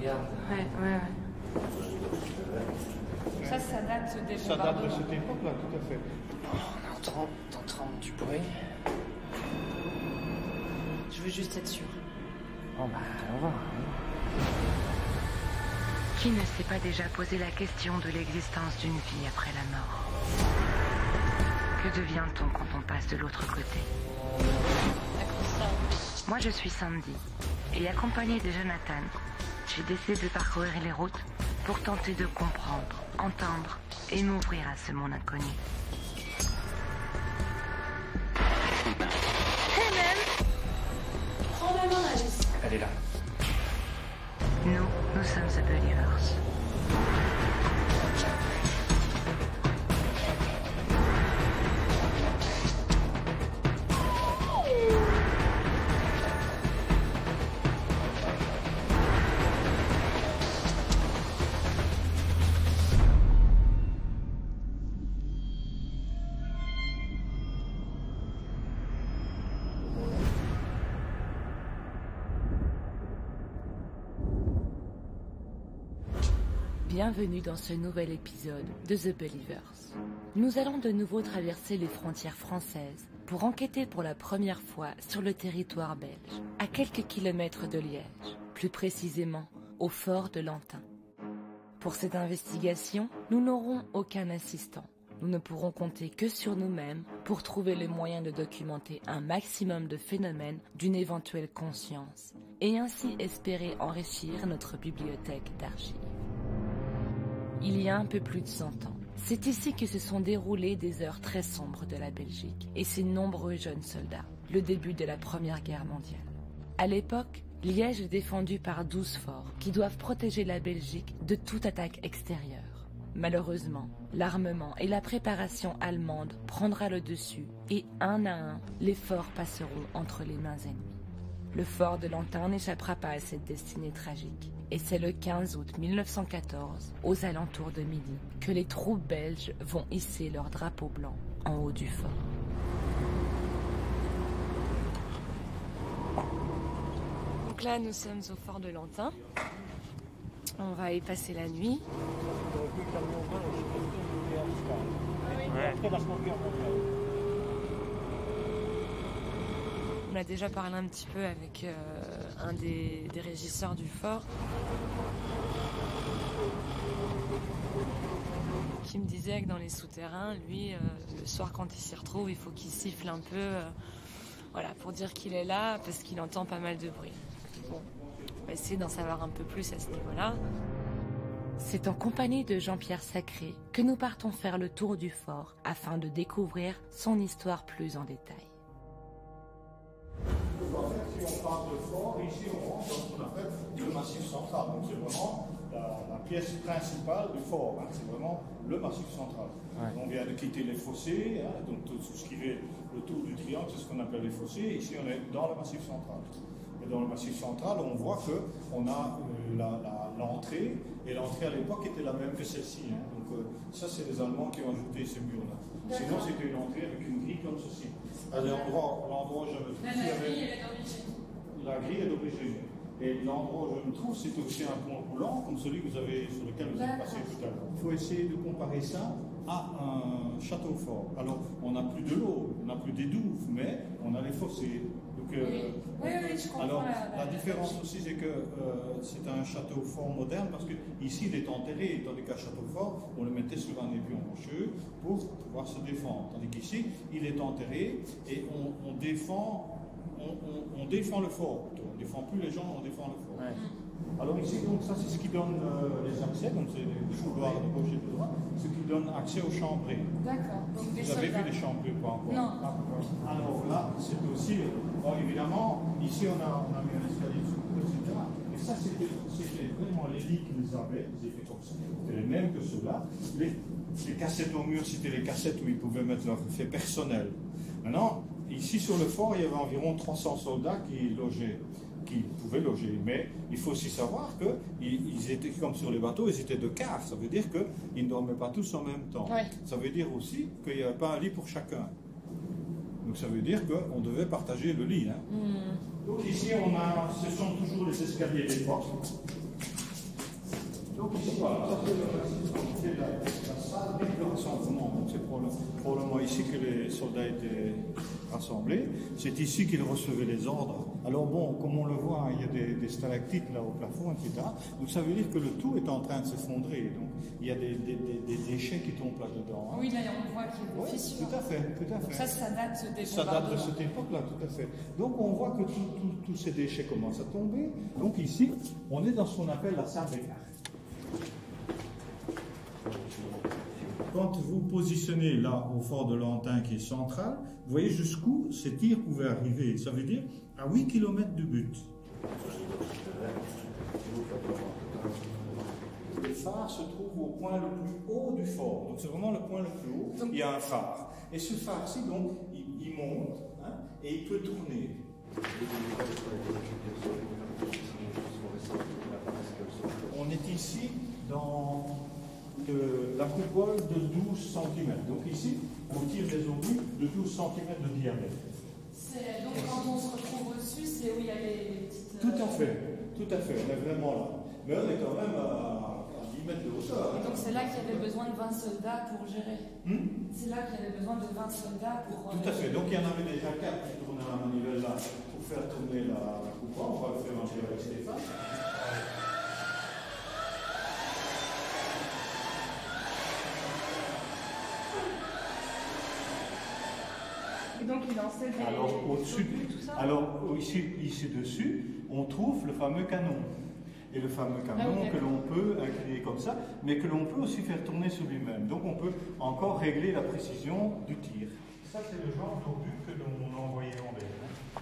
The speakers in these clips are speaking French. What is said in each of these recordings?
garde. Ouais. Ça date des Ça date de cette époque-là, tout à fait. On entend du bruit. Je veux juste être sûre. Bon bah, on va. Qui ne s'est pas déjà posé la question de l'existence d'une vie après la mort? Que devient-on quand on passe de l'autre côté? Moi je suis Sandy, et accompagnée de Jonathan, j'ai décidé de parcourir les routes pour tenter de comprendre, entendre et m'ouvrir à ce monde inconnu. Hey man! Prends ma main, Alice. Elle est là. Nous sommes The Believers. Bienvenue dans ce nouvel épisode de The Believers. Nous allons de nouveau traverser les frontières françaises pour enquêter pour la première fois sur le territoire belge, à quelques kilomètres de Liège, plus précisément au fort de Lantin. Pour cette investigation, nous n'aurons aucun assistant. Nous ne pourrons compter que sur nous-mêmes pour trouver le moyen de documenter un maximum de phénomènes d'une éventuelle conscience et ainsi espérer enrichir notre bibliothèque d'archives. Il y a un peu plus de 100 ans, c'est ici que se sont déroulées des heures très sombres de la Belgique et ses nombreux jeunes soldats, le début de la Première Guerre mondiale. À l'époque, Liège est défendu par 12 forts qui doivent protéger la Belgique de toute attaque extérieure. Malheureusement, l'armement et la préparation allemande prendra le dessus et un à un, les forts passeront entre les mains ennemies. Le fort de Lantin n'échappera pas à cette destinée tragique. Et c'est le 15 août 1914, aux alentours de midi, que les troupes belges vont hisser leur drapeau blanc en haut du fort. Donc là, nous sommes au fort de Lantin. On va y passer la nuit. On a déjà parlé un petit peu avec un des régisseurs du fort qui me disait que dans les souterrains, lui, le soir quand il s'y retrouve, il faut qu'il siffle un peu voilà, pour dire qu'il est là parce qu'il entend pas mal de bruit. Bon, on va essayer d'en savoir un peu plus à ce niveau-là. C'est en compagnie de Jean-Pierre Sacré que nous partons faire le tour du fort afin de découvrir son histoire plus en détail. Si on parle de fort, ici on rentre dans ce qu'on appelle le massif central. Donc c'est vraiment la pièce principale du fort. Hein. C'est vraiment le massif central. Ouais. On vient de quitter les fossés, hein, donc tout ce qui est le tour du triangle, c'est ce qu'on appelle les fossés. Ici on est dans le massif central. Et dans le massif central, on voit qu'on a l'entrée, et l'entrée à l'époque était la même que celle-ci. Hein. Donc ça, c'est les Allemands qui ont ajouté ces murs-là. Sinon, c'était une entrée avec une grille comme ceci. À l'endroit où je me trouve, la grille est d'origine. Et l'endroit où je me trouve, c'est aussi un pont roulant, comme celui que sur lequel vous êtes passé tout à l'heure. Il faut essayer de comparer ça à un château fort. Alors, on n'a plus de l'eau, on n'a plus des douves, mais on a les fossés. Donc, oui, je comprends. Alors, la différence aussi, c'est que c'est un château fort moderne, parce que ici, il est enterré, tandis qu'un château fort, on le mettait sur un épion rocheux pour pouvoir se défendre. Tandis qu'ici, il est enterré et on défend le fort. On ne défend plus les gens, on défend le fort. Ouais. Alors ici, donc, ça c'est ce qui donne les accès, donc c'est les couloirs de gauche et de droite, ce qui donne accès aux chambrées. D'accord. Donc vous avez vu les chambrées pas encore? Non. Alors là, c'est aussi, bon, évidemment, ici on a mis un escalier de secours, etc. Et ça c'était vraiment les lits qu'ils avaient, ils étaient comme ça. C'était les mêmes que ceux-là. Les cassettes au mur, c'était les cassettes où ils pouvaient mettre leur fait personnel. Maintenant, ici sur le fort, il y avait environ 300 soldats qui pouvaient loger. Mais il faut aussi savoir qu'ils étaient comme sur les bateaux, ils étaient de quart. Ça veut dire qu'ils ne dormaient pas tous en même temps. Ouais. Ça veut dire aussi qu'il n'y avait pas un lit pour chacun. Donc ça veut dire qu'on devait partager le lit. Hein. Donc ici, ce sont toujours les escaliers d'époque. Donc ici, voilà, ça c'est la salle de rassemblement. Donc c'est probablement ici que les soldats étaient rassemblés. C'est ici qu'ils recevaient les ordres. Alors bon, comme on le voit, il y a des stalactites là au plafond, etc. Donc ça veut dire que le tout est en train de s'effondrer. Donc il y a des déchets qui tombent là-dedans. Hein. Oui, là on voit qu'il y a des fissures. Tout à fait, tout à fait. Donc ça date des Ça date de cette époque-là, tout à fait. Donc on voit que tous ces déchets commencent à tomber. Donc ici, on est dans ce qu'on appelle la salle des cartes. Quand vous positionnez là au fort de Lantin qui est central, vous voyez jusqu'où ces tirs pouvaient arriver. Ça veut dire à 8 km du but. Le phare se trouve au point le plus haut du fort. Donc c'est vraiment le point le plus haut. Il y a un phare. Et ce phare-ci, donc, il monte hein, et il peut tourner. On est ici dans la coupole de 12 cm. Donc ici, on tire des obus de 12 cm de diamètre. Donc quand on se retrouve au-dessus, c'est où il y a les petites... Tout à fait, on est vraiment là. Mais on est quand même à 10 mètres de hauteur. Et donc c'est là qu'il y avait besoin de 20 soldats pour gérer. C'est là qu'il y avait besoin de 20 soldats pour... Tout à fait, donc il y en avait déjà 4 qui tournaient à la manivelle là pour faire tourner la coupole. On va le faire un peu avec Stéphane. Et donc il lançait des... Alors au-dessus, tout ça. alors ici dessus, on trouve le fameux canon. Et le fameux canon que l'on peut incliner comme ça, mais que l'on peut aussi faire tourner sur lui-même. Donc on peut encore régler la précision du tir. Ça c'est le genre d'obus que l'on envoyait en l'air. Hein.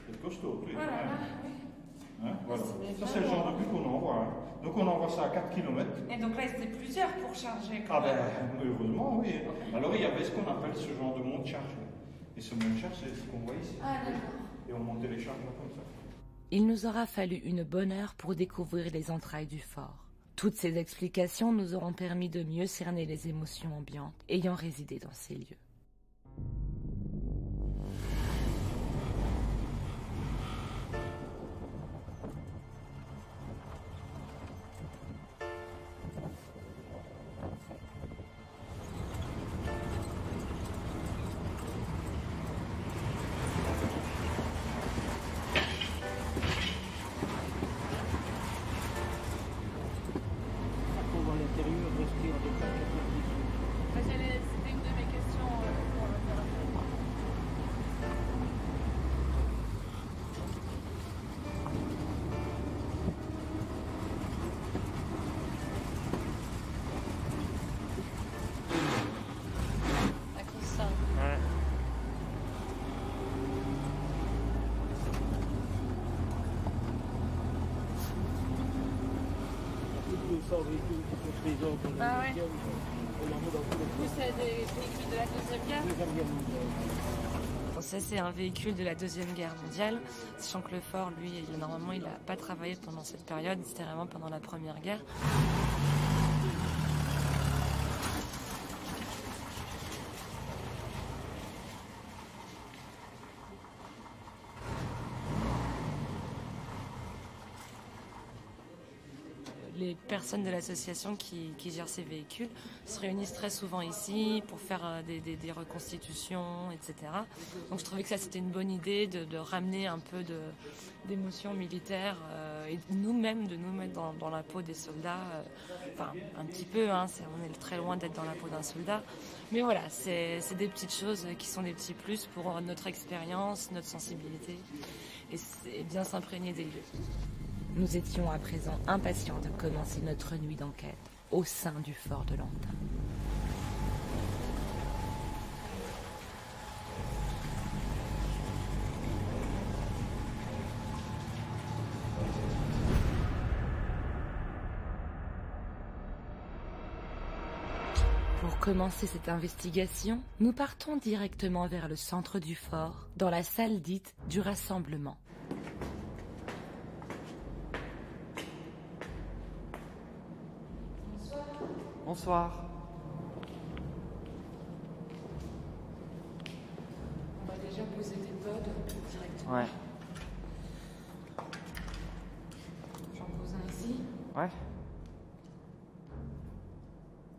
C'est costaud. Voilà, hein, voilà. Ça c'est le genre d'obus qu'on envoie. Hein. Donc on envoie ça à 4 km. Et donc là, c'était plusieurs pour charger. Ah ben, heureusement, oui. Alors il y avait ce qu'on appelle ce genre de monte-charge. Et ce monte-charge, c'est ce qu'on voit ici. Ah d'accord. Et on montait les charges comme ça. Il nous aura fallu une bonne heure pour découvrir les entrailles du fort. Toutes ces explications nous auront permis de mieux cerner les émotions ambiantes ayant résidé dans ces lieux. C'était une de mes questions pour l'opération. À cause de ça. Ouais. Ah ouais. Vous, c'est des véhicules de la Deuxième Guerre. Ça, c'est un véhicule de la Deuxième Guerre mondiale, sachant que le fort, lui, normalement, il n'a pas travaillé pendant cette période, c'était vraiment pendant la Première Guerre. Les personnes de l'association qui gèrent ces véhicules se réunissent très souvent ici pour faire des reconstitutions, etc. Donc je trouvais que ça c'était une bonne idée de ramener un peu d'émotion militaire et nous-mêmes de nous mettre dans la peau des soldats. Enfin, un petit peu, hein, on est très loin d'être dans la peau d'un soldat. Mais voilà, c'est des petites choses qui sont des petits plus pour notre expérience, notre sensibilité et bien s'imprégner des lieux. Nous étions à présent impatients de commencer notre nuit d'enquête au sein du fort de Lantin. Pour commencer cette investigation, nous partons directement vers le centre du fort, dans la salle dite du rassemblement. Bonsoir. On va déjà poser des pods directement. Ouais. J'en pose un ici. Ouais.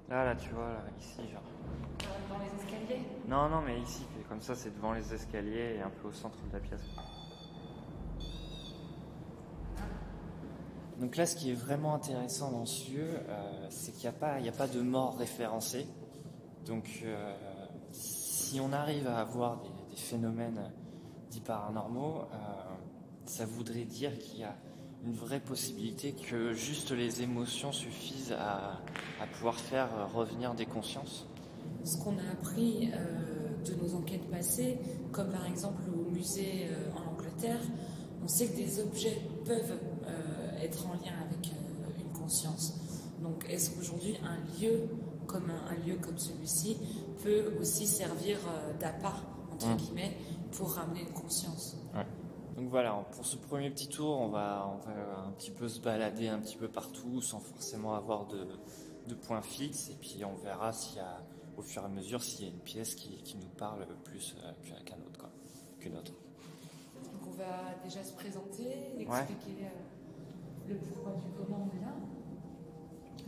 Là, tu vois, là, ici, genre. Dans les escaliers? Non, non, mais ici, comme ça, c'est devant les escaliers et un peu au centre de la pièce. Donc là, ce qui est vraiment intéressant dans ce lieu, c'est qu'il n'y a pas de mort référencée. Donc, si on arrive à avoir des phénomènes dits paranormaux, ça voudrait dire qu'il y a une vraie possibilité que juste les émotions suffisent à pouvoir faire revenir des consciences. Ce qu'on a appris de nos enquêtes passées, comme par exemple au musée en Angleterre, on sait que des objets peuvent être en lien avec une conscience. Donc est-ce qu'aujourd'hui un lieu comme celui-ci peut aussi servir d'appât, entre guillemets, pour ramener une conscience? Ouais. Donc voilà, pour ce premier petit tour, on va un petit peu se balader un petit peu partout sans forcément avoir de points fixes, et puis on verra s'il y a, au fur et à mesure, s'il y a une pièce qui nous parle plus qu'une autre. Donc on va déjà se présenter, expliquer le pourquoi du comment on est là.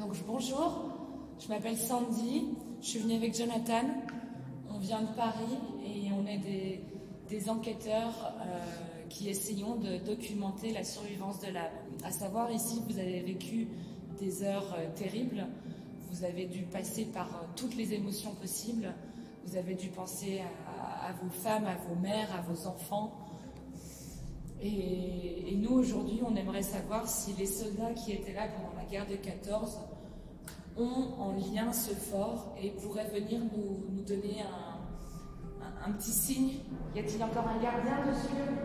Donc bonjour, je m'appelle Sandy, je suis venue avec Jonathan, on vient de Paris et on est des enquêteurs qui essayons de documenter la survivance de l'âme. À savoir, ici, vous avez vécu des heures terribles, vous avez dû passer par toutes les émotions possibles, vous avez dû penser à vos femmes, à vos mères, à vos enfants. Et nous, aujourd'hui, on aimerait savoir si les soldats qui étaient là pendant la guerre de 14 ont en lien ce fort et pourraient venir nous donner un petit signe. Y a-t-il encore un gardien de ce lieu ?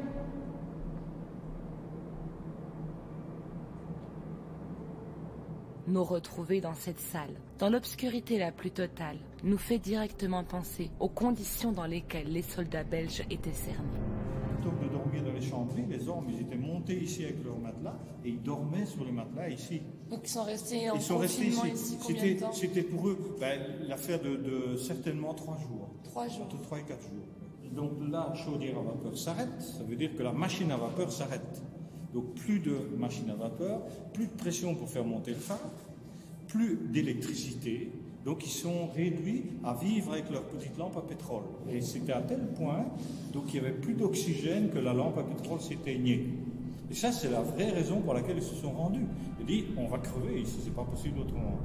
Nous retrouver dans cette salle, dans l'obscurité la plus totale, nous fait directement penser aux conditions dans lesquelles les soldats belges étaient cernés. Plutôt que de dormir dans les chambries, les hommes ils étaient montés ici avec leur matelas et ils dormaient sur les matelas ici. Donc ils sont restés en confinement ici combien de temps ? C'était pour eux l'affaire de certainement 3 jours. 3 jours. Entre 3 et 4 jours. Donc la chaudière à vapeur s'arrête, ça veut dire que la machine à vapeur s'arrête. Donc plus de machine à vapeur, plus de pression pour faire monter le phare, plus d'électricité. Donc ils sont réduits à vivre avec leur petite lampe à pétrole. Et c'était à tel point donc il n'y avait plus d'oxygène que la lampe à pétrole s'éteignait. Et ça c'est la vraie raison pour laquelle ils se sont rendus. Ils disent on va crever ici, c'est pas possible autrement.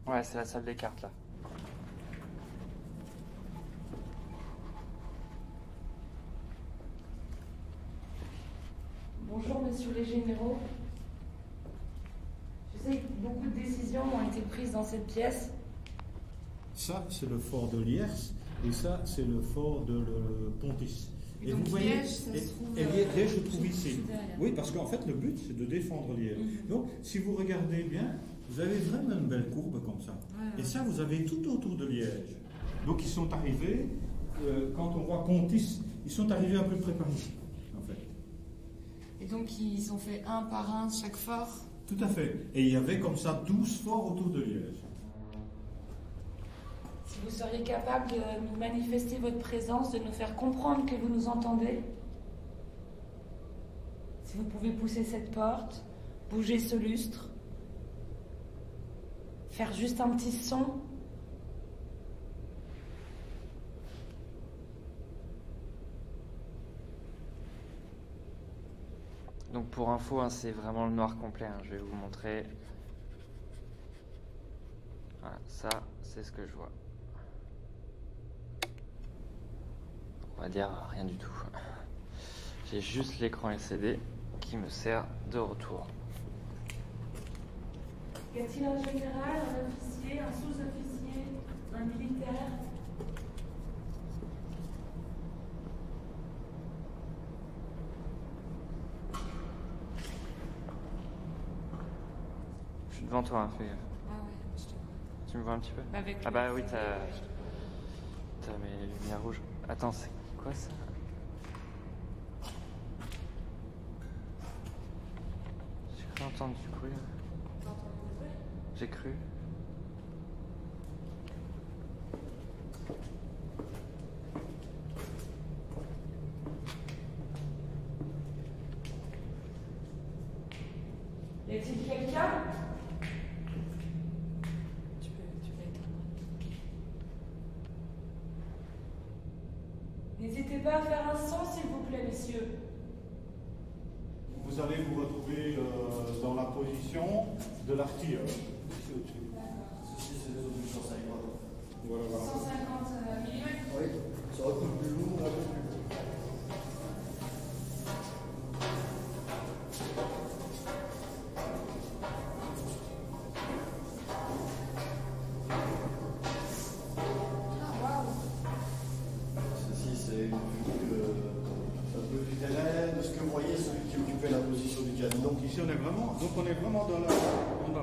Ouais, c'est la salle des cartes, là. Bonjour, messieurs les généraux. Je sais que beaucoup de décisions ont été prises dans cette pièce. Ça, c'est le fort de Liers, et ça, c'est le fort de Pontis. Et donc, vous voyez, Liège, ça se trouve, Liège se trouve ici. derrière. Oui, parce qu'en fait, le but, c'est de défendre Liège. Donc, si vous regardez bien, vous avez vraiment une belle courbe comme ça. Et ça, vous avez tout autour de Liège. Donc, ils sont arrivés, quand on voit Pontis, ils sont arrivés à peu près par ici, en fait. Et donc, ils ont fait un par un chaque fort. Tout à fait. Et il y avait comme ça 12 forts autour de Liège. Si vous seriez capable de nous manifester votre présence, de nous faire comprendre que vous nous entendez. Si vous pouvez pousser cette porte, bouger ce lustre, faire juste un petit son. Donc pour info, hein, c'est vraiment le noir complet. Hein. Je vais vous montrer. Voilà, ça, c'est ce que je vois. On va dire rien du tout. J'ai juste l'écran LCD qui me sert de retour. Y a-t-il un général, un officier, un sous-officier, un militaire ? Je suis devant toi, hein, fais gaffe. Ah ouais, je te vois. Tu me vois un petit peu? Avec Ah bah oui, t'as mes lumières rouges. Attends, c'est quoi ça? J'ai cru entendre du bruit. J'ai cru. Y a-t-il quelqu'un? Tu peux éteindre. N'hésitez pas à faire un son, s'il vous plaît, messieurs. Vous allez vous retrouver dans la position de l'artilleur. Ici au-dessus. Ceci, c'est les obus 150. Voilà, voilà. 150 mm. Oui, ça aurait pu plus lourd, un peu plus lourd. Ceci, c'est une vue un peu du terrain, de ce que vous voyez, celui qui occupait la position du canon. Donc ici on est vraiment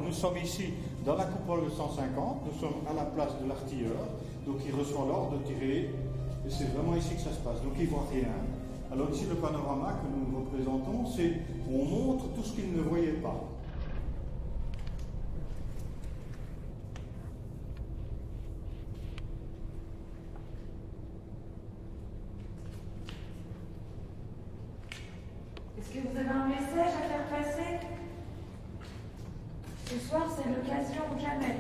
nous sommes ici dans la coupole de 150, nous sommes à la place de l'artilleur, donc il reçoit l'ordre de tirer, et c'est vraiment ici que ça se passe, donc il ne voit rien. Alors ici le panorama que nous représentons, c'est on montre tout ce qu'il ne voyait pas. Est-ce que vous avez un message à faire passer? Ce soir, c'est l'occasion ou jamais.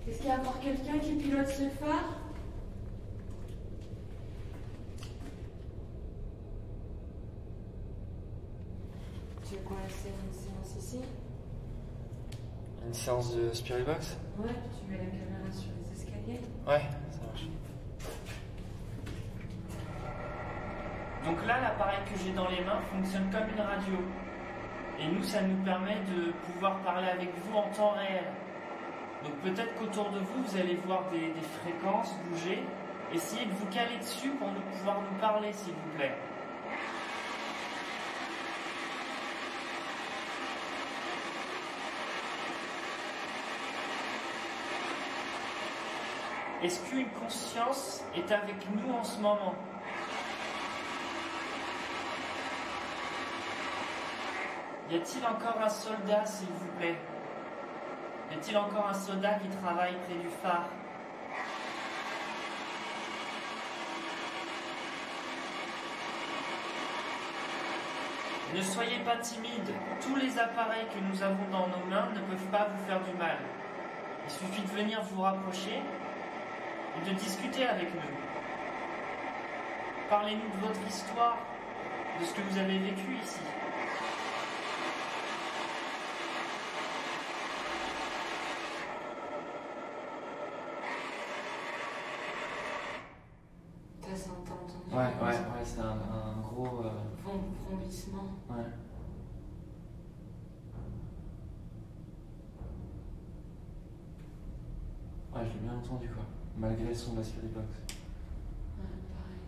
Est-ce qu'il y a encore quelqu'un qui pilote ce phare? Tu veux qu'on laisse une séance ici? Une séance de Spirit Box? Ouais, puis tu mets la caméra sur les escaliers. Ouais, ça marche. Donc là, l'appareil que j'ai dans les mains fonctionne comme une radio. Et nous, ça nous permet de pouvoir parler avec vous en temps réel. Donc peut-être qu'autour de vous, vous allez voir des fréquences bouger. Essayez de vous caler dessus pour pouvoir nous parler, s'il vous plaît. Est-ce qu'une conscience est avec nous en ce moment? Y a-t-il encore un soldat, s'il vous plaît? Y a-t-il encore un soldat qui travaille près du phare? Ne soyez pas timide. Tous les appareils que nous avons dans nos mains ne peuvent pas vous faire du mal. Il suffit de venir vous rapprocher et de discuter avec nous. Parlez-nous de votre histoire, de ce que vous avez vécu ici. Ça t'a entendu? Ouais, c'est un gros... Vrombissement. Ouais. Ouais, je l'ai bien entendu, quoi. Malgré le son de la Spirit Box. Ouais, pareil.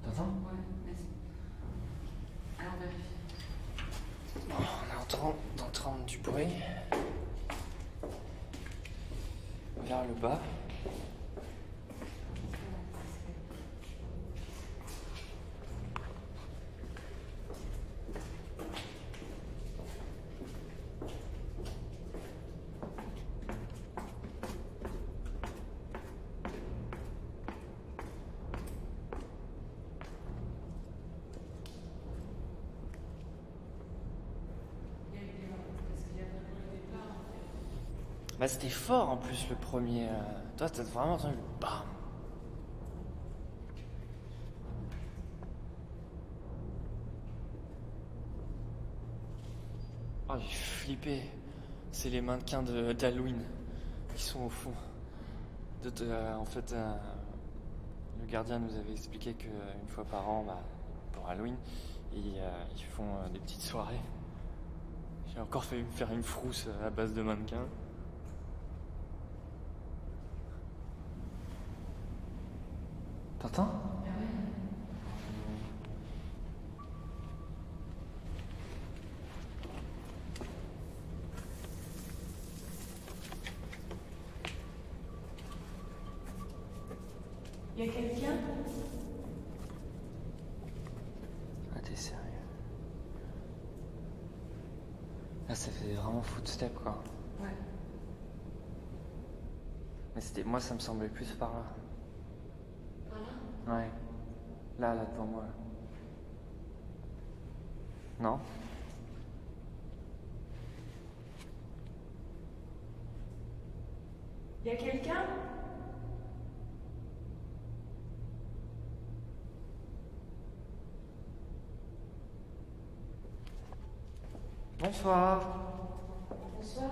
T'entends? Ouais, vas-y. Alors, vérifie. Bon, on est entendre du bruit. Vers le bas. Bah, c'était fort en plus le premier. Toi, t'as vraiment entendu le bam. Oh, j'ai flippé. C'est les mannequins d'Halloween qui sont au fond. En fait, le gardien nous avait expliqué qu'une fois par an, pour Halloween, ils font des petites soirées. J'ai encore failli me faire une frousse à base de mannequins. T'entends? Il y a quelqu'un? Ah, t'es sérieux? Là, ça fait vraiment footstep, quoi. Ouais. Mais c'était... Moi, ça me semblait plus par là. Par là? Ouais. Là, devant moi. Non? Il y a quelqu'un? Bonsoir. Bonsoir.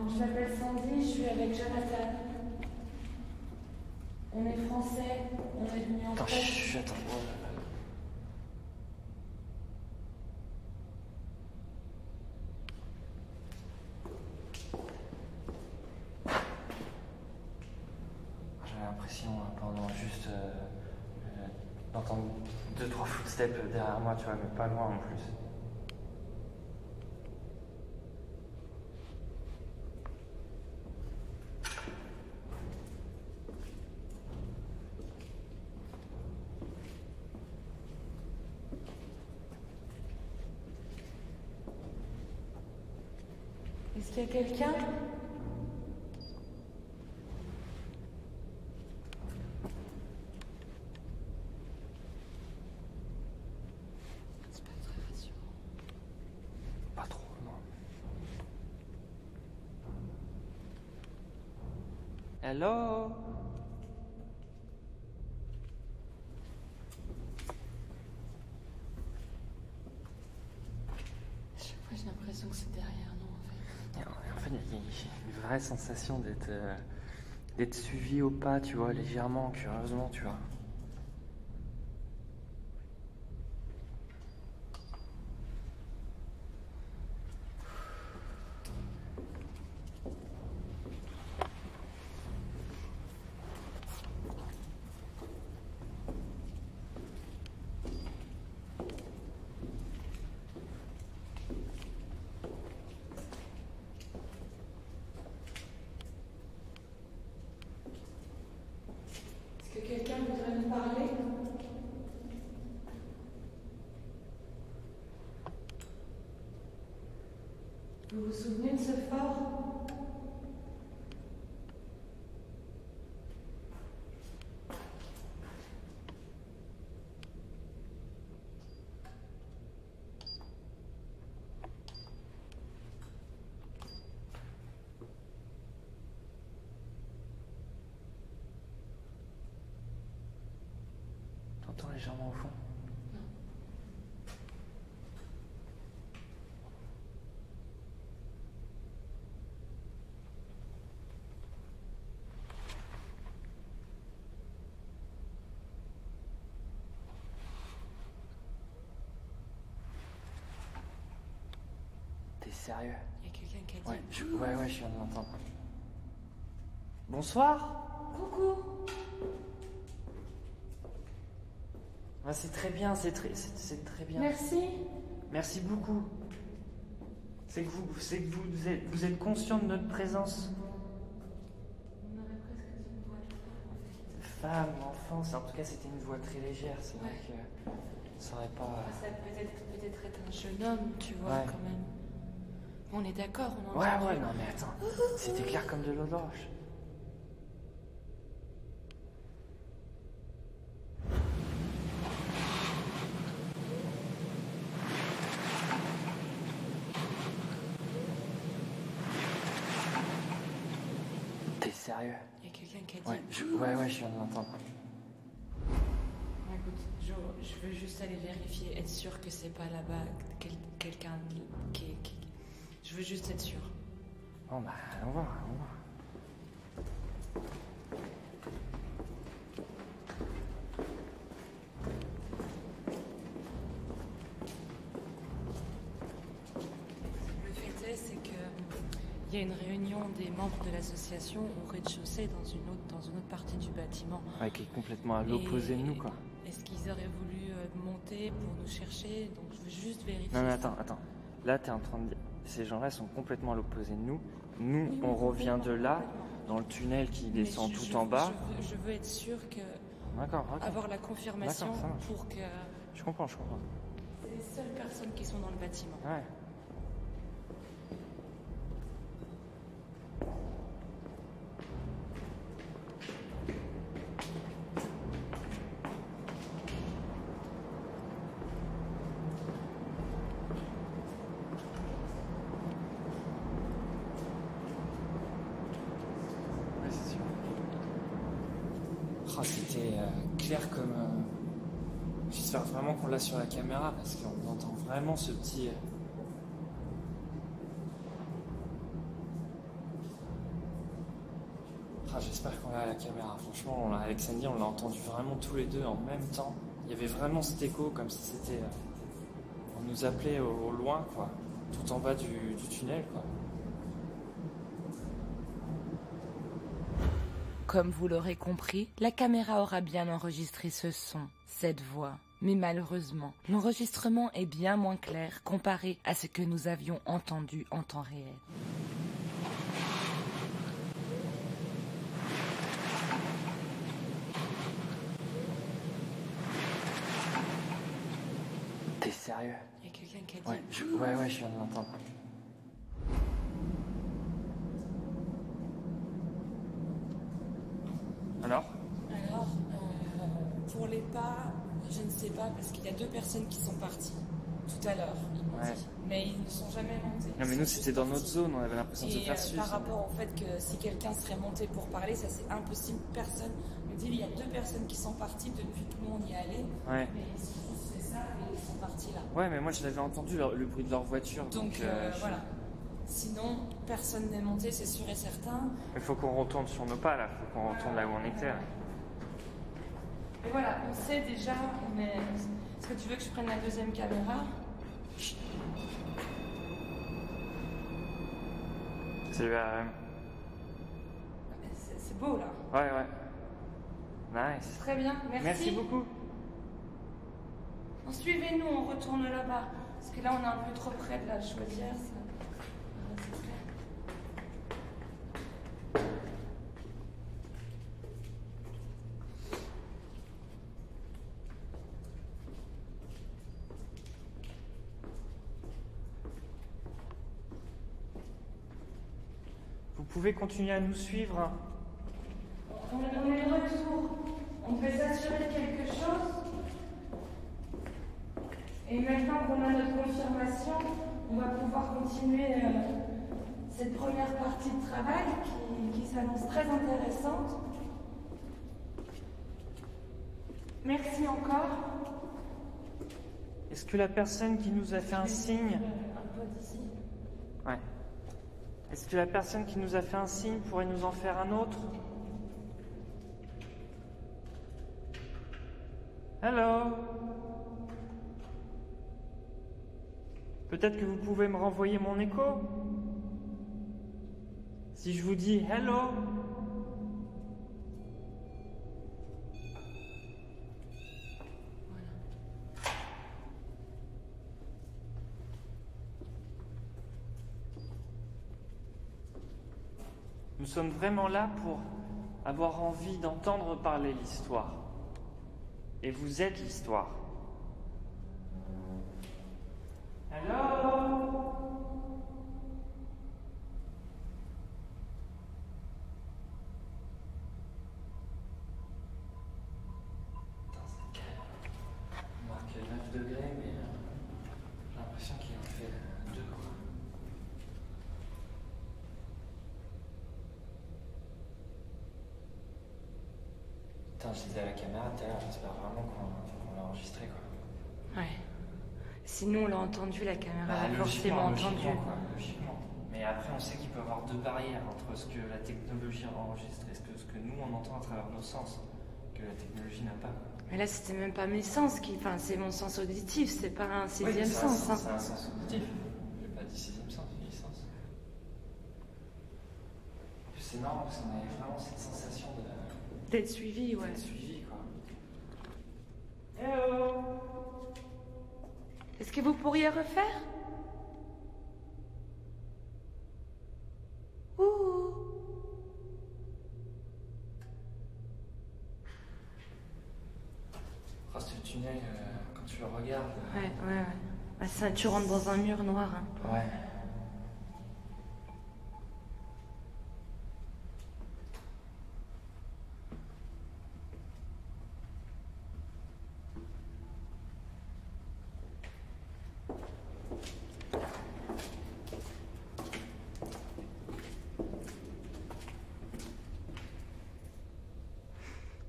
Je m'appelle Sandy, je suis avec Jonathan. On est français, on est venu en Attends, France. chut, attends. Oh là là. J'avais l'impression, pendant juste d'entendre 2-3 footsteps derrière moi, tu vois, mais pas loin en plus. Est-ce qu'il y a quelqu'un? C'est pas très rassurant. Pas trop, non. Hello? Chaque fois, j'ai l'impression que c'est derrière nous, en fait. En fait, il y a une vraie sensation d'être suivi au pas, tu vois, légèrement, curieusement, tu vois. Est-ce que quelqu'un voudrait nous parler? Vous vous souvenez de ce fort? T'entends légèrement au fond? T'es sérieux? Il y a quelqu'un qui a dit Ouais, je viens de l'entendre. Bonsoir. coucou. Ah, c'est très bien, c'est très bien. Merci. Merci beaucoup. C'est que vous êtes conscient de notre présence. On aurait presque dit une voix de Femme, enfant, en tout cas c'était une voix très légère, c'est vrai que ça aurait pas... Ça peut-être être un jeune homme, tu vois, Ouais. quand même. On est d'accord, on en Ouais, entend. non mais attends, c'était clair comme de l'eau de roche. T'es sérieux? Il y a quelqu'un qui a dit. Ouais, je viens de l'entendre. Écoute, je veux juste aller vérifier, être sûr que c'est pas là-bas quelqu'un qui... Je veux juste être sûr. Bon bah, on va. y a une réunion des membres de l'association au rez-de-chaussée dans une autre partie du bâtiment. Ouais, qui est complètement à l'opposé de nous, quoi. Est-ce qu'ils auraient voulu monter pour nous chercher? Donc je veux juste vérifier. Non mais attends. Là, t'es en train de dire... Ces gens-là sont complètement à l'opposé de nous. Nous, Oui, on revient de là, dans le tunnel qui Mais descend je- tout je- en bas. Je veux être sûr que... D'accord, ok. Avoir la confirmation D'accord, ça marche. pour que... Je comprends. C'est les seules personnes qui sont dans le bâtiment. Ouais. Ouais, c'est sûr. Ah, c'était clair comme... J'espère vraiment qu'on l'a sur la caméra parce qu'on entend vraiment ce petit... Ah, j'espère qu'on l'a à la caméra. Franchement, avec Sandy, on l'a entendu vraiment tous les deux en même temps. Il y avait vraiment cet écho comme si c'était... on nous appelait au loin, quoi. Tout en bas du tunnel, quoi. Comme vous l'aurez compris, la caméra aura bien enregistré ce son, cette voix. Mais malheureusement, l'enregistrement est bien moins clair comparé à ce que nous avions entendu en temps réel. T'es sérieux? Il y a quelqu'un qui a dit... Ouais, je viens de l'entendre. Alors? Alors, pour les pas, je ne sais pas, parce qu'il y a 2 personnes qui sont parties tout à l'heure, ils m'ont Ouais. dit. Mais ils ne sont jamais montés. Non mais Ils nous sont c'était juste dans notre partis. zone, on avait l'impression de se Et faire suivre. par rapport au fait que si quelqu'un serait monté pour parler, ça c'est impossible. Personne me dit, il y a 2 personnes qui sont parties depuis que tout le monde y est allé. Ouais. Mais ils ont tous fait ça et ils sont partis là. Ouais mais moi je l'avais entendu le bruit de leur voiture. Donc voilà. Sinon, personne n'est monté, c'est sûr et certain. Il faut qu'on retourne sur nos pas là, faut qu'on retourne là où on était. Et voilà, on sait déjà, mais est-ce que tu veux que je prenne la deuxième caméra? C'est URM. C'est beau là. Ouais. Nice. Très bien, Merci beaucoup. Bon, suivez-nous, on retourne là-bas. Parce que là, on est un peu trop près de la chaudière. C'est clair. Vous pouvez continuer à nous suivre. On est de retour. On peut s'assurer de quelque chose. Et maintenant qu'on a notre confirmation, on va pouvoir continuer cette première partie de travail qui s'annonce très intéressante. Merci encore. Est-ce que la personne qui nous a fait un signe... Un peu d'ici. Ouais. Est-ce que la personne qui nous a fait un signe pourrait nous en faire un autre? Hello? Peut-être que vous pouvez me renvoyer mon écho? Si je vous dis hello? Nous sommes vraiment là pour avoir envie d'entendre parler l'histoire. Et vous êtes l'histoire. Hello? On marque 9 degrés, mais j'ai l'impression qu'il en fait 2. Putain, je disais à la caméra tout à l'heure, j'espère vraiment qu'on l'a enregistré, quoi. Ouais. Sinon, on l'a entendu, la caméra Bah, l'a forcément entendu. logiquement, quoi, logiquement. Mais après, on sait qu'il peut y avoir 2 barrières entre ce que la technologie enregistre et ce que nous, on entend à travers nos sens, que la technologie n'a pas. Mais là, c'était même pas mes sens qui. Enfin, c'est mon sens auditif, c'est pas un 6e Oui, sens. C'est un sens auditif. J'ai pas dit 6e sens, j'ai dit sens. c'est normal parce qu'on avait vraiment cette sensation d'être suivi, ouais. d'être suivi, quoi. Est-ce que vous pourriez refaire? Ouh. Oh, ce tunnel, quand tu le regardes. Ouais. Ah, ça, tu rentres dans un mur noir. Hein. Ouais.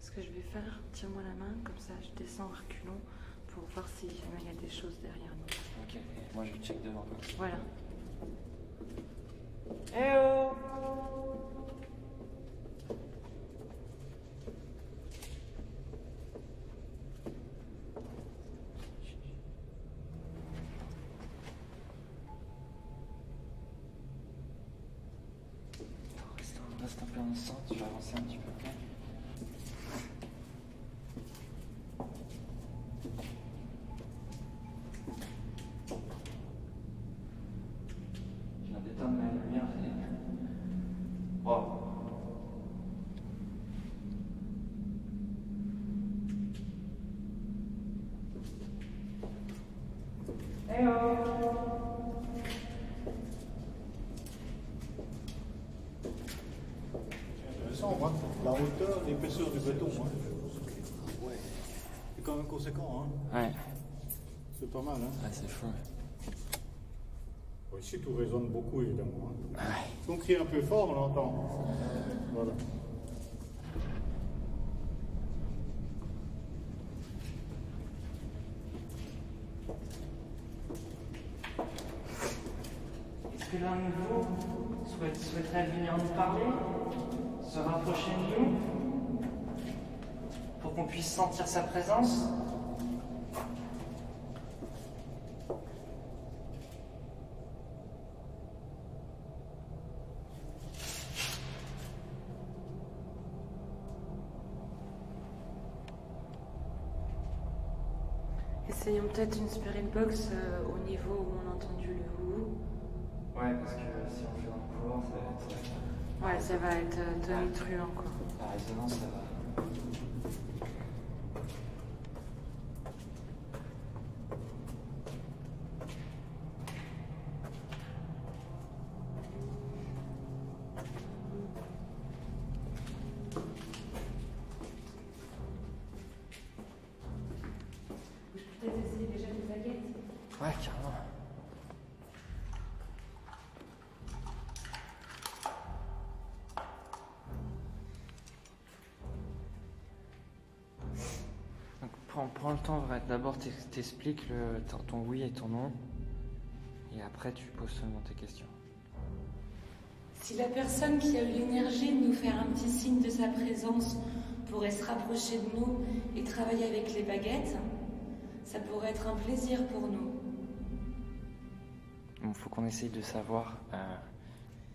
Ce que je vais faire, tiens-moi la main, comme ça je descends en reculant pour voir si jamais il y a des choses derrière nous. Ok, et moi je check devant. Voilà. Reste un peu en centre, tu vas avancer un petit peu. Je viens d'éteindre la lumière. Wow. Intéressant, hein. La hauteur, l'épaisseur du béton. Hein. Ouais. C'est quand même conséquent. Hein. Ouais. C'est pas mal. Hein. Ah, c'est fou. Bon, ici, tout résonne beaucoup, évidemment. Hein. Ouais. Si on crie un peu fort, on l'entend. Voilà. Est-ce que l'un de vous souhaiterait venir nous parler, se rapprocher de nous, pour qu'on puisse sentir sa présence? Essayons peut-être une spirit box au niveau où on a entendu le hou. Ouais, parce que si on fait dans le couloir, ça va être... Ouais, ça va être tonitruant, quoi. La résonance, ça va... Peut-être essayer déjà des baguettes. Ouais, carrément. Donc, prends le temps, vrai. D'abord, t'expliques ton oui et ton non. Et après, tu poses seulement tes questions. Si la personne qui a eu l'énergie de nous faire un petit signe de sa présence pourrait se rapprocher de nous et travailler avec les baguettes, ça pourrait être un plaisir pour nous. Il faut qu'on essaye de savoir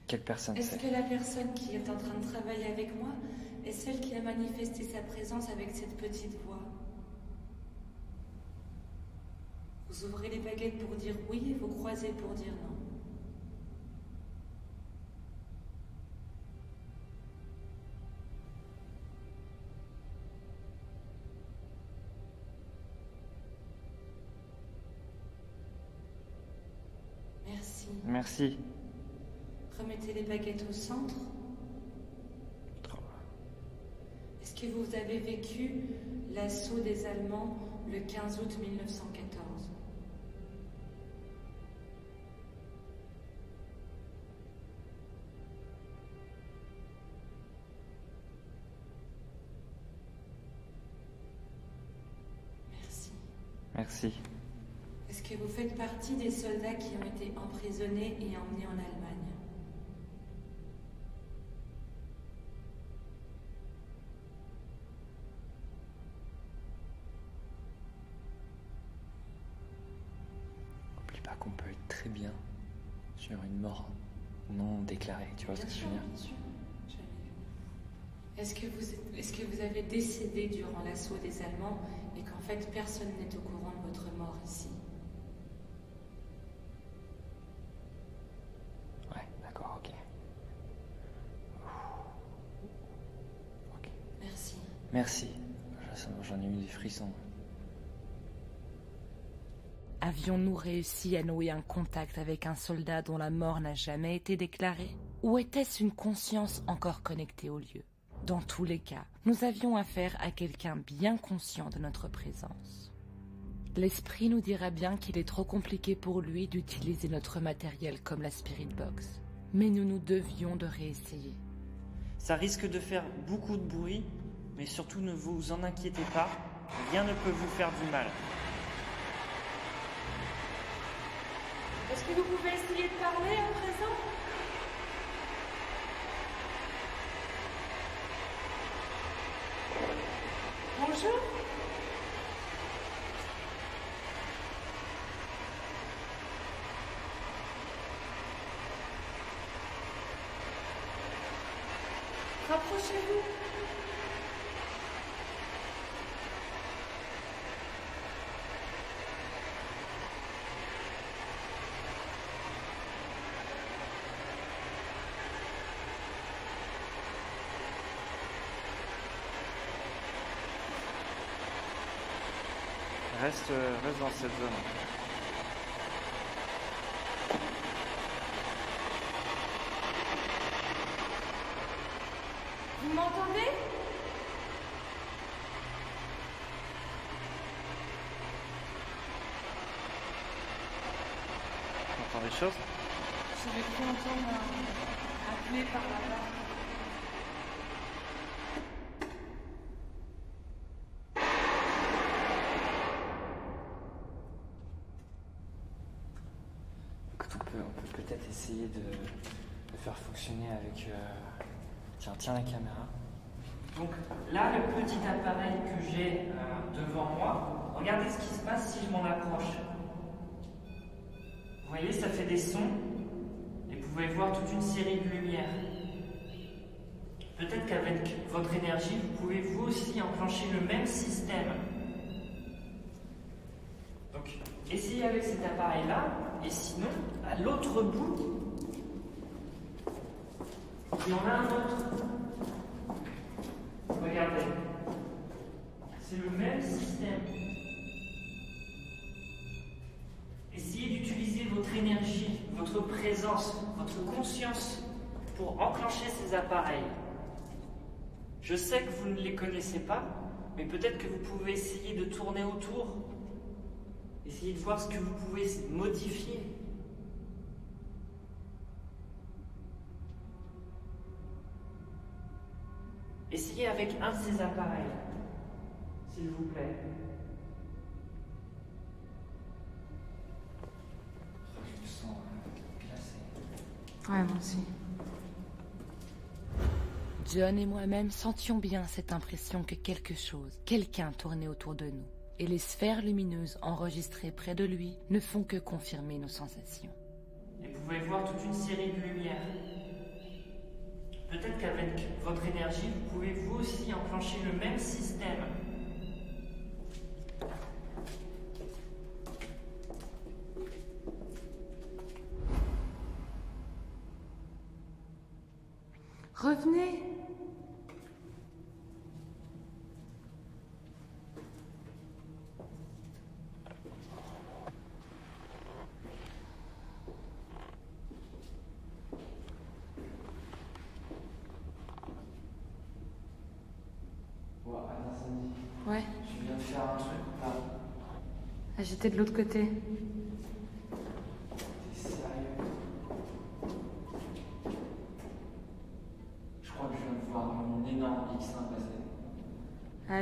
quelle personne Est-ce c'est. que la personne qui est en train de travailler avec moi est celle qui a manifesté sa présence avec cette petite voix? Vous ouvrez les baguettes pour dire oui et vous croisez pour dire non. Merci. Merci. Remettez les baguettes au centre. Est-ce que vous avez vécu l'assaut des Allemands le 15 août 1914? Merci. Merci. Est-ce que vous faites partie des soldats qui ont été emprisonnés et emmenés en Allemagne? N'oublie pas qu'on peut être très bien sur une mort non déclarée, tu vois ce que je veux dire? Bien sûr. Est-ce que vous avez décédé durant l'assaut des Allemands et qu'en fait personne n'est au courant de votre mort ici? Ouais, d'accord, ok. Ok. Merci. Merci. J'en ai eu des frissons. Avions-nous réussi à nouer un contact avec un soldat dont la mort n'a jamais été déclarée? Ou était-ce une conscience encore connectée au lieu? Dans tous les cas, nous avions affaire à quelqu'un bien conscient de notre présence. L'esprit nous dira bien qu'il est trop compliqué pour lui d'utiliser notre matériel comme la Spirit Box. Mais nous devions de réessayer. Ça risque de faire beaucoup de bruit, mais surtout ne vous en inquiétez pas, rien ne peut vous faire du mal. Est-ce que vous pouvez essayer de parler à présent? Bonjour. Rapprochez-vous. Reste dans cette zone. Vous m'entendez? T'entends des choses? J'avais cru entendre appeler par là-bas. Écoute, on peut peut-être essayer de faire fonctionner avec... Tiens la caméra. Donc là, le petit appareil que j'ai devant moi, regardez ce qui se passe si je m'en approche. Vous voyez, ça fait des sons, et vous pouvez voir toute une série de lumières. Peut-être qu'avec votre énergie, vous pouvez vous aussi enclencher le même système. Donc, essayez avec cet appareil-là, et sinon, à l'autre bout, il y en a un autre. Regardez. C'est le même système. Essayez d'utiliser votre énergie, votre présence, votre conscience pour enclencher ces appareils. Je sais que vous ne les connaissez pas, mais peut-être que vous pouvez essayer de tourner autour. Essayez de voir ce que vous pouvez modifier. Essayez avec un de ces appareils, s'il vous plaît. Je me sens glacé. Ouais, moi aussi. John et moi-même sentions bien cette impression que quelque chose, quelqu'un tournait autour de nous. Et les sphères lumineuses enregistrées près de lui ne font que confirmer nos sensations. Et vous pouvez voir toute une série de lumières. Peut-être qu'avec votre énergie, vous pouvez vous aussi enclencher le même système. Revenez. Ouais. Je viens de faire un truc là. Ah, j'étais de l'autre côté. T'es sérieux? Je crois que je viens de voir mon énorme X1 passer. Ah,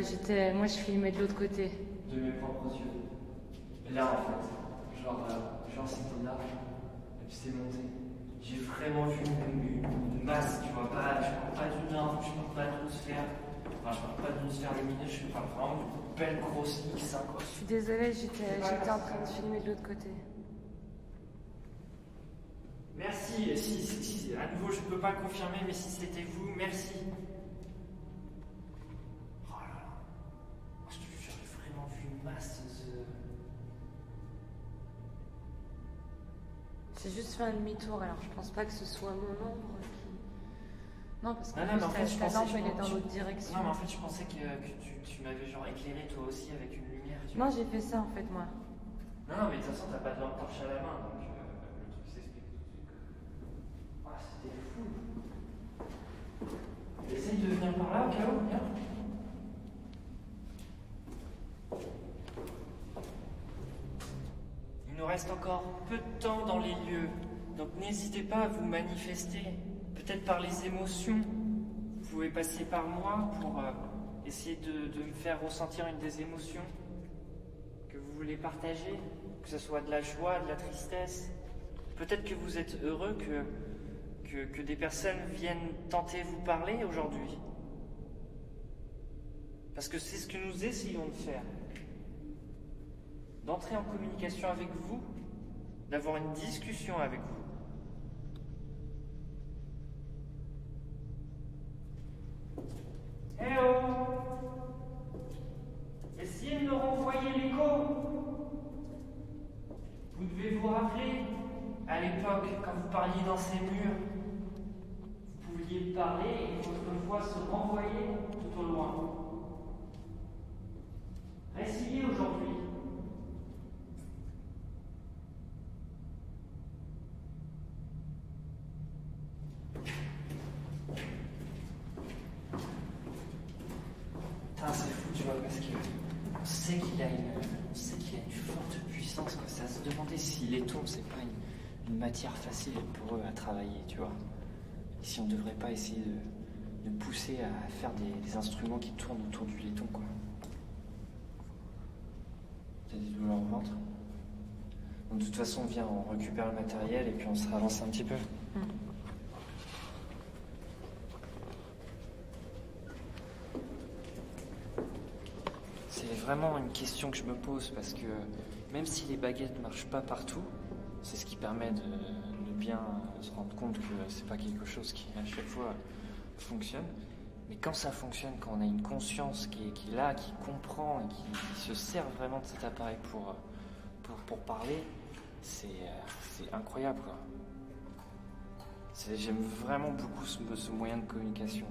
moi, je filmais de l'autre côté. De mes propres yeux. Là en fait. Genre c'était là. Et puis c'est monté. J'ai vraiment vu une masse, tu vois pas. Je parle pas d'une arme, je parle pas d'une sphère. Enfin, je parle pas d'une sphère lumineuse, je parle vraiment d'une belle grosse X1 quoi. Je suis désolée, j'étais en train de filmer de l'autre côté. Merci, si, à nouveau je ne peux pas confirmer, mais si c'était vous, merci. must the... J'ai juste fait un demi-tour, alors je pense pas que ce soit mon ombre qui... Non, parce que Non, mais en fait, ta lampe elle est dans l'autre direction. Non, mais en fait, je pensais que tu m'avais genre éclairé toi aussi avec une lumière. Non, j'ai fait ça en fait, moi. Non, mais de toute façon, t'as pas de lampe torche à la main, donc le truc s'explique tout de suite. Ah, c'était fou. Essaye de venir par là, au cas où, viens. Il nous reste encore peu de temps dans les lieux, donc n'hésitez pas à vous manifester, peut-être par les émotions. Vous pouvez passer par moi pour essayer de me faire ressentir une des émotions que vous voulez partager, que ce soit de la joie, de la tristesse. Peut-être que vous êtes heureux que des personnes viennent tenter vous parler aujourd'hui. Parce que c'est ce que nous essayons de faire. D'entrer en communication avec vous, d'avoir une discussion avec vous. Hello! Essayez de me renvoyer l'écho. Vous devez vous rappeler, à l'époque, quand vous parliez dans ces murs, vous pouviez parler et votre voix se renvoyait tout au loin. Essayez aujourd'hui. Putain, c'est fou, tu vois, parce que on sait qu'il a une forte puissance, quoi. C'est à se demander si les tons, c'est pas une matière facile pour eux à travailler, tu vois. Et si on devrait pas essayer de pousser à faire des instruments qui tournent autour du laiton, quoi. T'as des douleurs au ventre? Donc, de toute façon, viens, on récupère le matériel et puis on se avance un petit peu. C'est vraiment une question que je me pose parce que même si les baguettes ne marchent pas partout, c'est ce qui permet de bien se rendre compte que c'est pas quelque chose qui à chaque fois fonctionne. Mais quand ça fonctionne, quand on a une conscience qui est là, qui comprend et qui se sert vraiment de cet appareil pour parler, c'est incroyable, quoi. J'aime vraiment beaucoup ce moyen de communication.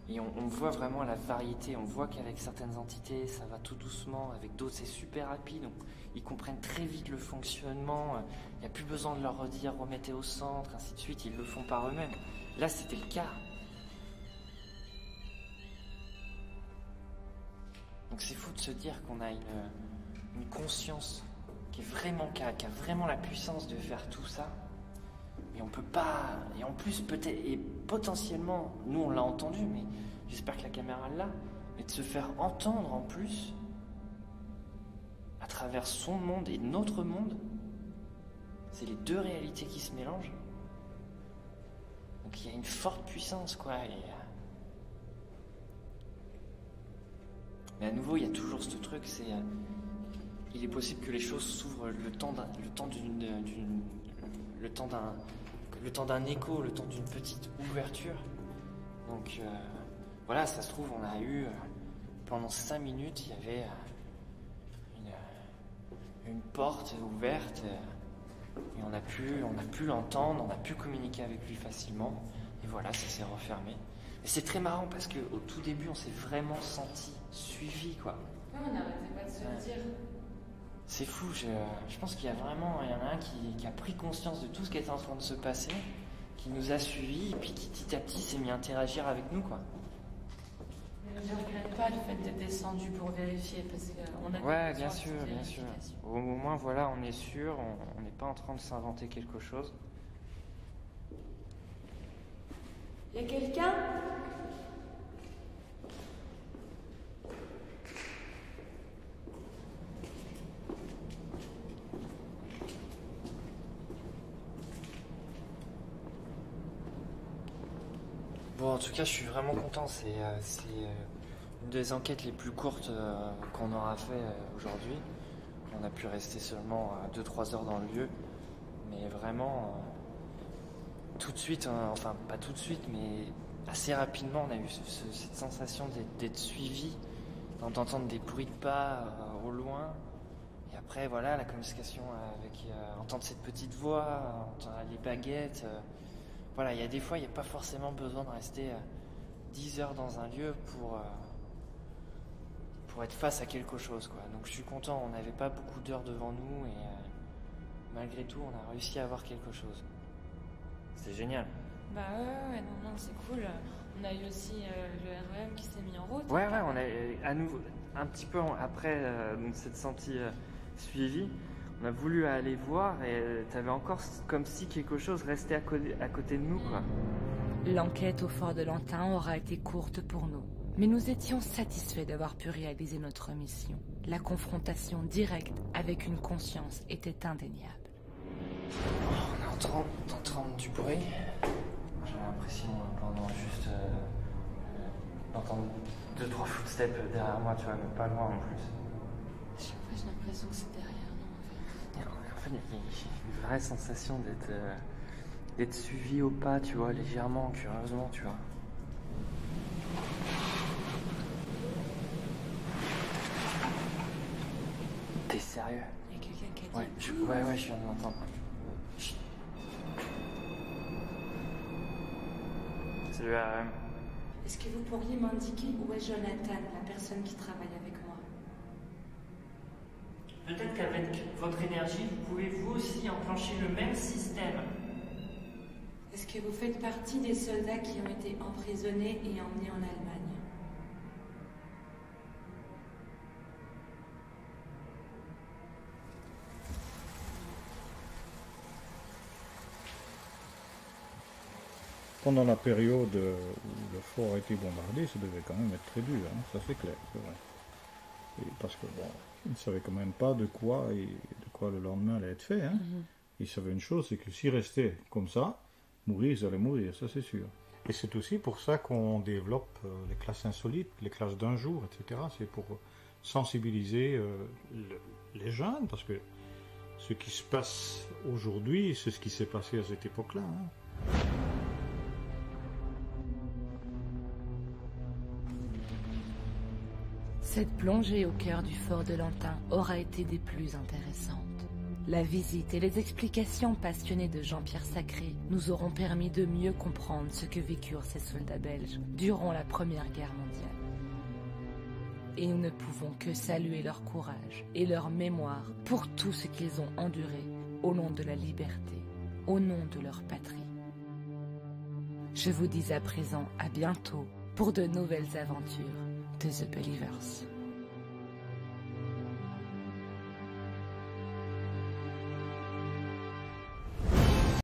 Et on voit vraiment la variété, on voit qu'avec certaines entités, ça va tout doucement, avec d'autres, c'est super rapide. Ils comprennent très vite le fonctionnement, il n'y a plus besoin de leur redire, remettez au centre, ainsi de suite, ils le font par eux-mêmes. Là, c'était le cas. Donc c'est fou de se dire qu'on a une conscience qui a vraiment la puissance de faire tout ça. Et on peut pas, et en plus peut-être, et potentiellement, nous on l'a entendu, mais j'espère que la caméra l'a, mais de se faire entendre en plus, à travers son monde et notre monde, c'est les deux réalités qui se mélangent. Donc il y a une forte puissance, quoi. Mais à nouveau, il y a toujours ce truc, c'est, il est possible que les choses s'ouvrent le temps d'un écho, le temps d'une petite ouverture. Donc voilà, ça se trouve, on a eu pendant 5 minutes, il y avait une porte ouverte et on a pu l'entendre, on a pu communiquer avec lui facilement et voilà, ça s'est refermé. Et c'est très marrant parce que au tout début, on s'est vraiment senti suivi, quoi. Ouais, on n'arrêtait pas de se le dire. C'est fou, je pense qu'il y en a un qui a pris conscience de tout ce qui était en train de se passer, qui nous a suivis, et puis qui petit à petit s'est mis à interagir avec nous, quoi. Je regrette pas le fait d'être descendu pour vérifier, parce qu'on a... Ouais, bien sûr. Au moins, voilà, on est sûr, on n'est pas en train de s'inventer quelque chose. Y a quelqu'un ? Bon, en tout cas, je suis vraiment content. C'est une des enquêtes les plus courtes qu'on aura fait aujourd'hui. On a pu rester seulement 2-3 heures dans le lieu. Mais vraiment, tout de suite, enfin pas tout de suite, mais assez rapidement, on a eu cette sensation d'être suivi, d'entendre des bruits de pas au loin. Et après, voilà, la communication avec entendre cette petite voix, entendre les baguettes. Voilà, il y a des fois, il n'y a pas forcément besoin de rester 10 heures dans un lieu pour être face à quelque chose, quoi. Donc je suis content, on n'avait pas beaucoup d'heures devant nous et malgré tout, on a réussi à avoir quelque chose. C'est génial. Bah ouais, non, c'est cool. On a eu aussi le REM qui s'est mis en route. Ouais, on a à nouveau, un petit peu après cette sortie suivie, on a voulu aller voir et t'avais encore comme si quelque chose restait à côté de nous, quoi. L'enquête au fort de Lantin aura été courte pour nous, mais nous étions satisfaits d'avoir pu réaliser notre mission. La confrontation directe avec une conscience était indéniable. On est en train du bruit. J'ai l'impression pendant juste d'entendre 2-3 footsteps derrière moi, tu vois, mais pas loin en plus. Chaque fois j'ai l'impression que c'est derrière nous, en fait. En fait, il y a une vraie sensation d'être suivi au pas, tu vois, légèrement, curieusement, tu vois. T'es sérieux? Il y a quelqu'un qui a dit... Ouais, je viens de l'entendre. Chut. C'est le RM. Est-ce que vous pourriez m'indiquer où est Jonathan, la personne qui travaille avec moi? Peut-être qu'avec votre énergie, vous pouvez vous aussi enclencher le même système. Est-ce que vous faites partie des soldats qui ont été emprisonnés et emmenés en Allemagne? Pendant la période où le fort a été bombardé, ça devait quand même être très dur, hein, ça c'est clair, c'est vrai. Et parce que bon, ils ne savaient quand même pas de quoi le lendemain allait être fait. Hein. Ils savaient une chose, c'est que s'ils restaient comme ça, mourir, ils allaient mourir, ça c'est sûr. Et c'est aussi pour ça qu'on développe les classes insolites, les classes d'un jour, etc. C'est pour sensibiliser les jeunes, parce que ce qui se passe aujourd'hui, c'est ce qui s'est passé à cette époque-là. Hein. Cette plongée au cœur du fort de Lantin aura été des plus intéressantes. La visite et les explications passionnées de Jean-Pierre Sacré nous auront permis de mieux comprendre ce que vécurent ces soldats belges durant la Première Guerre mondiale. Et nous ne pouvons que saluer leur courage et leur mémoire pour tout ce qu'ils ont enduré au nom de la liberté, au nom de leur patrie. Je vous dis à présent à bientôt pour de nouvelles aventures de The Believers.